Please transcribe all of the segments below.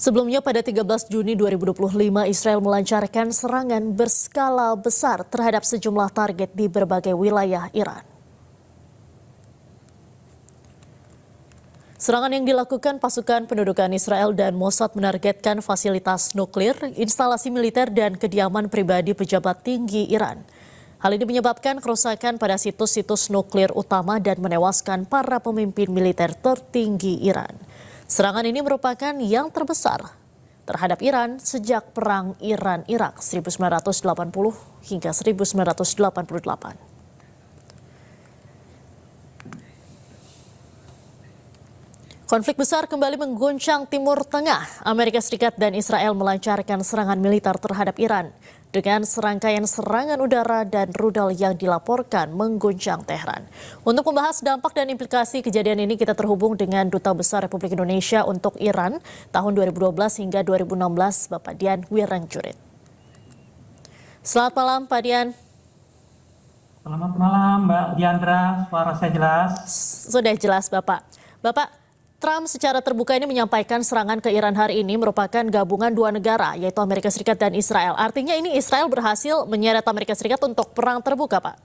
Sebelumnya pada 13 Juni 2025, Israel melancarkan serangan berskala besar terhadap sejumlah target di berbagai wilayah Iran. Serangan yang dilakukan pasukan pendudukan Israel dan Mossad menargetkan fasilitas nuklir, instalasi militer, dan kediaman pribadi pejabat tinggi Iran. Hal ini menyebabkan kerusakan pada situs-situs nuklir utama dan menewaskan para pemimpin militer tertinggi Iran. Serangan ini merupakan yang terbesar terhadap Iran sejak Perang Iran-Irak 1980 hingga 1988. Konflik besar kembali mengguncang Timur Tengah. Amerika Serikat dan Israel melancarkan serangan militer terhadap Iran dengan serangkaian serangan udara dan rudal yang dilaporkan mengguncang Tehran. Untuk membahas dampak dan implikasi kejadian ini, kita terhubung dengan Duta Besar Republik Indonesia untuk Iran tahun 2012 hingga 2016, Bapak Dian Wirangjurith. Selamat malam, Pak Dian. Selamat malam, Mbak Diandra. Suara saya jelas? Sudah jelas, Bapak. Bapak, Trump secara terbuka ini menyampaikan serangan ke Iran hari ini merupakan gabungan dua negara, yaitu Amerika Serikat dan Israel. Artinya ini Israel berhasil menyeret Amerika Serikat untuk perang terbuka, Pak?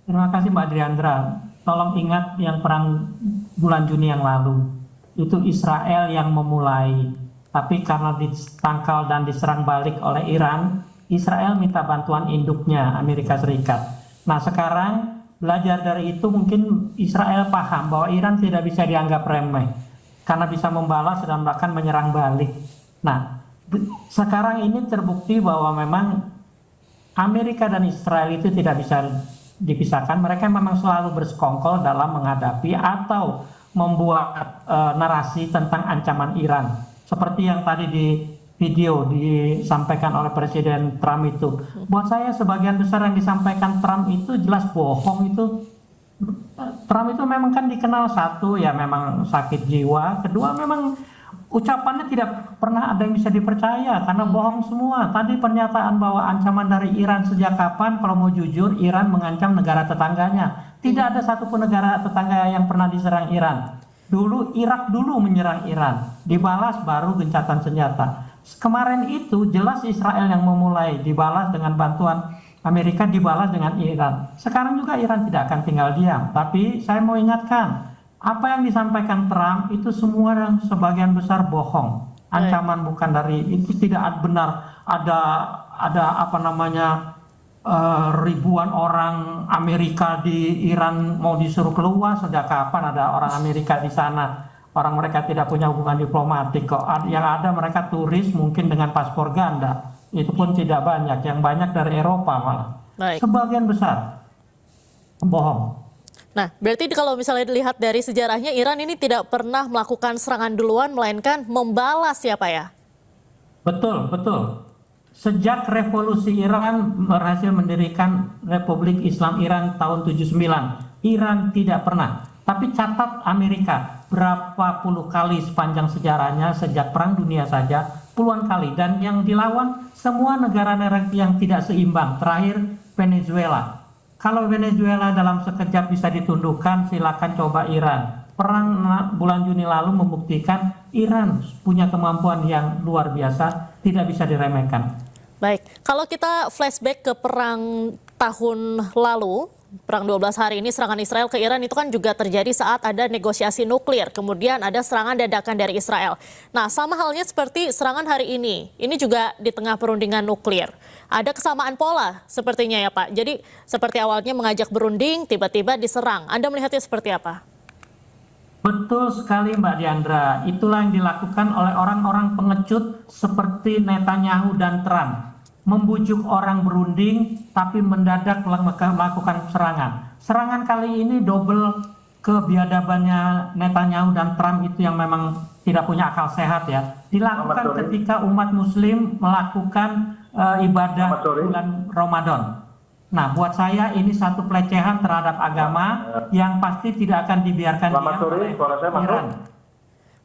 Terima kasih, Mbak Diandra. Tolong ingat yang perang bulan Juni yang lalu. Itu Israel yang memulai. Tapi karena ditangkal dan diserang balik oleh Iran, Israel minta bantuan induknya, Amerika Serikat. Nah, sekarang belajar dari itu mungkin Israel paham bahwa Iran tidak bisa dianggap remeh karena bisa membalas dan bahkan menyerang balik. Nah, sekarang ini terbukti bahwa memang Amerika dan Israel itu tidak bisa dipisahkan. Mereka memang selalu bersekongkol dalam menghadapi atau membuat narasi tentang ancaman Iran. Seperti yang tadi di video disampaikan oleh Presiden Trump itu. Buat saya sebagian besar yang disampaikan Trump itu jelas bohong itu. Trump itu memang kan dikenal satu ya memang sakit jiwa, kedua memang ucapannya tidak pernah ada yang bisa dipercaya karena bohong semua. Tadi pernyataan bahwa ancaman dari Iran sejak kapan, kalau mau jujur Iran mengancam negara tetangganya. Tidak ada satupun negara tetangga yang pernah diserang Iran. Dulu Irak dulu menyerang Iran, dibalas baru gencatan senjata. Kemarin itu jelas Israel yang memulai, dibalas dengan bantuan Amerika, dibalas dengan Iran. Sekarang juga Iran tidak akan tinggal diam. Tapi saya mau ingatkan, apa yang disampaikan Trump itu semua yang sebagian besar bohong. Ancaman bukan dari itu, tidak benar. Ada apa namanya ribuan orang Amerika di Iran mau disuruh keluar. Sejak kapan ada orang Amerika di sana? Orang mereka tidak punya hubungan diplomatik kok. Yang ada mereka turis mungkin dengan paspor ganda. Itu pun tidak banyak. Yang banyak dari Eropa malah. Baik. Sebagian besar bohong. Nah, berarti kalau misalnya dilihat dari sejarahnya, Iran ini tidak pernah melakukan serangan duluan, melainkan membalas ya, Pak ya? Betul, betul. Sejak revolusi Iran berhasil mendirikan Republik Islam Iran tahun 79, Iran tidak pernah. Tapi catat Amerika, berapa puluh kali sepanjang sejarahnya sejak Perang Dunia saja, puluhan kali. Dan yang dilawan semua negara-negara yang tidak seimbang. Terakhir Venezuela. Kalau Venezuela dalam sekejap bisa ditundukkan, silakan coba Iran. Perang bulan Juni lalu membuktikan Iran punya kemampuan yang luar biasa, tidak bisa diremehkan. Baik, kalau kita flashback ke perang tahun lalu, Perang 12 hari ini, serangan Israel ke Iran itu kan juga terjadi saat ada negosiasi nuklir. Kemudian ada serangan dadakan dari Israel. Nah, sama halnya seperti serangan hari ini juga di tengah perundingan nuklir. Ada kesamaan pola sepertinya ya Pak. Jadi seperti awalnya mengajak berunding, tiba-tiba diserang. Anda melihatnya seperti apa? Betul sekali Mbak Diandra. Itulah yang dilakukan oleh orang-orang pengecut seperti Netanyahu dan Trump. Membujuk orang berunding tapi mendadak melakukan serangan. Serangan kali ini double kebiadabannya Netanyahu dan Trump itu yang memang tidak punya akal sehat ya. Dilakukan ketika umat muslim melakukan ibadah bulan Ramadan. Nah, buat saya ini satu pelecehan terhadap agama yang pasti tidak akan dibiarkan oleh Iran.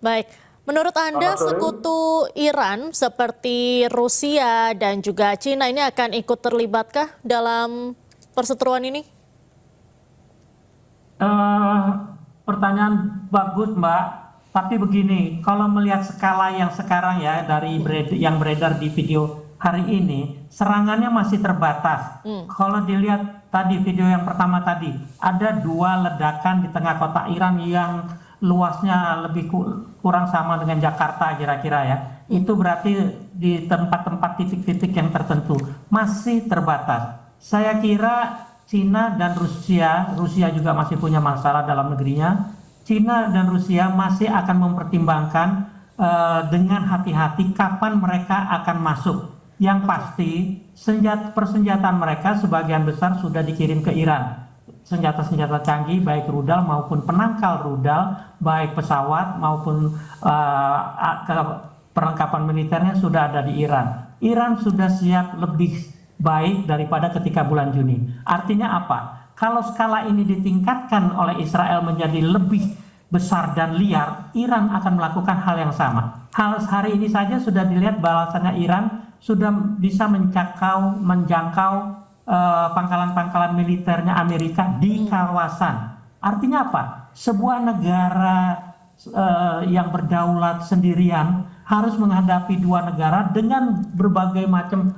Baik. Menurut Anda, sekutu Iran seperti Rusia dan juga Cina ini akan ikut terlibatkah dalam perseteruan ini? Pertanyaan bagus, Mbak. Tapi begini, kalau melihat skala yang sekarang ya dari yang beredar di video hari ini, serangannya masih terbatas. Kalau dilihat tadi video yang pertama tadi, ada 2 ledakan di tengah kota Iran yang luasnya lebih kurang sama dengan Jakarta kira-kira ya. Itu berarti di tempat-tempat titik-titik yang tertentu masih terbatas. Saya kira Cina dan Rusia juga masih punya masalah dalam negerinya. Cina dan Rusia masih akan mempertimbangkan dengan hati-hati kapan mereka akan masuk. Yang pasti persenjataan mereka sebagian besar sudah dikirim ke Iran. Senjata-senjata canggih baik rudal maupun penangkal rudal, baik pesawat maupun perlengkapan militernya sudah ada di Iran. Iran sudah siap lebih baik daripada ketika bulan Juni. Artinya apa? Kalau skala ini ditingkatkan oleh Israel menjadi lebih besar dan liar, Iran akan melakukan hal yang sama. Hari ini saja sudah dilihat balasannya Iran sudah bisa menjangkau pangkalan-pangkalan militernya Amerika di kawasan. Artinya apa? Sebuah negara yang berdaulat sendirian harus menghadapi 2 negara dengan berbagai macam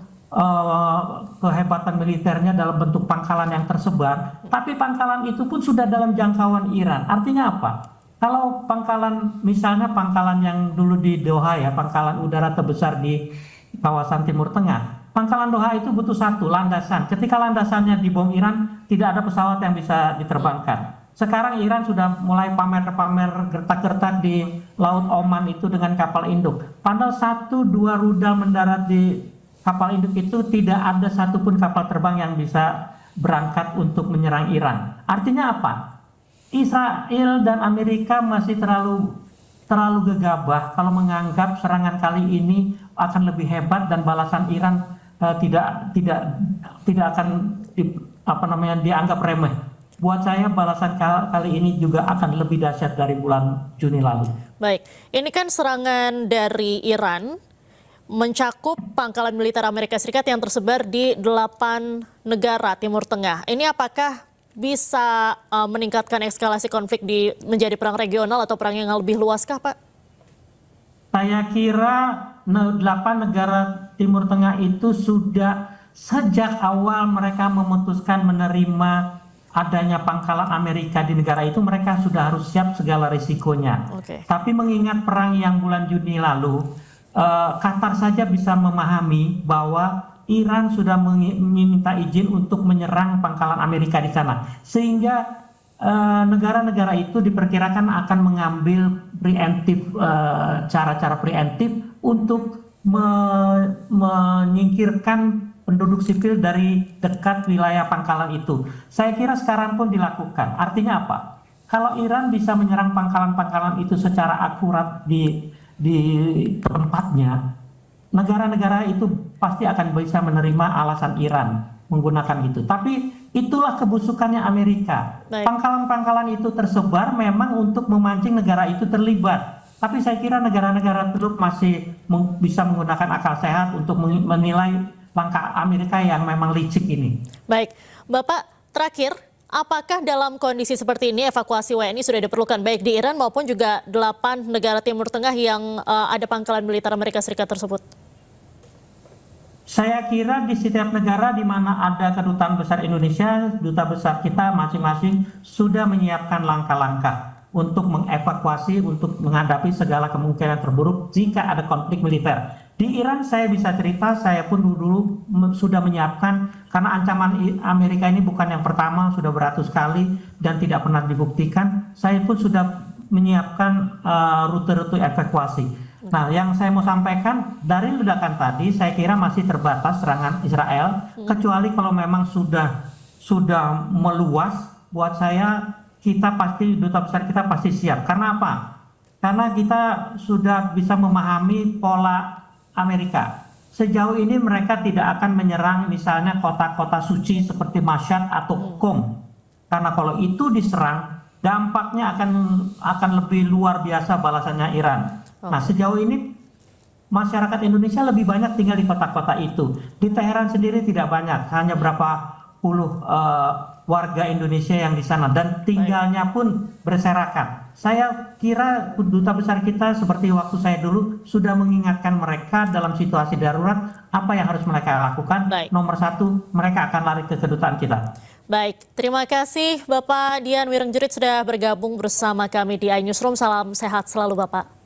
kehebatan militernya dalam bentuk pangkalan yang tersebar, tapi pangkalan itu pun sudah dalam jangkauan Iran. Artinya apa? Kalau pangkalan, misalnya pangkalan yang dulu di Doha ya, pangkalan udara terbesar di kawasan Timur Tengah, pangkalan Doha itu butuh 1 landasan. Ketika landasannya dibom Iran, tidak ada pesawat yang bisa diterbangkan. Sekarang Iran sudah mulai pamer-pamer gertak-gertak di Laut Oman itu dengan kapal induk. Padahal 1-2 rudal mendarat di kapal induk itu tidak ada satupun kapal terbang yang bisa berangkat untuk menyerang Iran. Artinya apa? Israel dan Amerika masih terlalu gegabah kalau menganggap serangan kali ini akan lebih hebat dan balasan Iran tidak akan dianggap remeh. Buat saya balasan kali ini juga akan lebih dahsyat dari bulan Juni lalu. Baik, ini kan serangan dari Iran mencakup pangkalan militer Amerika Serikat yang tersebar di 8 negara Timur Tengah. Ini apakah bisa meningkatkan eskalasi konflik menjadi perang regional atau perang yang lebih luaskah, Pak? Saya kira 8 negara Timur Tengah itu sudah sejak awal mereka memutuskan menerima adanya pangkalan Amerika di negara itu, mereka sudah harus siap segala risikonya. Tapi mengingat perang yang bulan Juni lalu, Qatar saja bisa memahami bahwa Iran sudah meminta izin untuk menyerang pangkalan Amerika di sana, sehingga negara-negara itu diperkirakan akan mengambil cara-cara preemptif untuk menyingkirkan penduduk sipil dari dekat wilayah pangkalan itu. Saya kira sekarang pun dilakukan. Artinya apa? Kalau Iran bisa menyerang pangkalan-pangkalan itu secara akurat di tempatnya, negara-negara itu pasti akan bisa menerima alasan Iran menggunakan itu. Tapi itulah kebusukannya Amerika. Pangkalan-pangkalan itu tersebar memang untuk memancing negara itu terlibat. Tapi saya kira negara-negara teluk masih bisa menggunakan akal sehat untuk menilai langkah Amerika yang memang licik ini. Baik, Bapak, terakhir, apakah dalam kondisi seperti ini evakuasi WNI sudah diperlukan baik di Iran maupun juga 8 negara Timur Tengah yang ada pangkalan militer Amerika Serikat tersebut? Saya kira di setiap negara di mana ada kedutaan besar Indonesia, duta besar kita masing-masing sudah menyiapkan langkah-langkah untuk mengevakuasi, untuk menghadapi segala kemungkinan terburuk jika ada konflik militer. Di Iran saya bisa cerita, saya pun dulu sudah menyiapkan, karena ancaman Amerika ini bukan yang pertama, sudah beratus kali dan tidak pernah dibuktikan. Saya pun sudah menyiapkan rute-rute evakuasi. Nah, yang saya mau sampaikan dari ledakan tadi, saya kira masih terbatas serangan Israel, kecuali kalau memang sudah meluas. Buat saya, duta besar kita pasti siap. Karena apa? Karena kita sudah bisa memahami pola Amerika. Sejauh ini mereka tidak akan menyerang misalnya kota-kota suci seperti Mashhad atau Qom. Karena kalau itu diserang, dampaknya akan lebih luar biasa balasannya Iran. Nah, sejauh ini masyarakat Indonesia lebih banyak tinggal di kota-kota itu. Di Teheran sendiri tidak banyak, hanya berapa puluh warga Indonesia yang di sana dan tinggalnya pun berserakan. saya kira duta besar kita seperti waktu saya dulu sudah mengingatkan mereka dalam situasi darurat apa yang harus mereka lakukan. Baik. Nomor satu, mereka akan lari ke kedutaan kita. Baik, terima kasih Bapak Dian Wirengjurit sudah bergabung bersama kami di iNewsroom. Salam sehat selalu Bapak.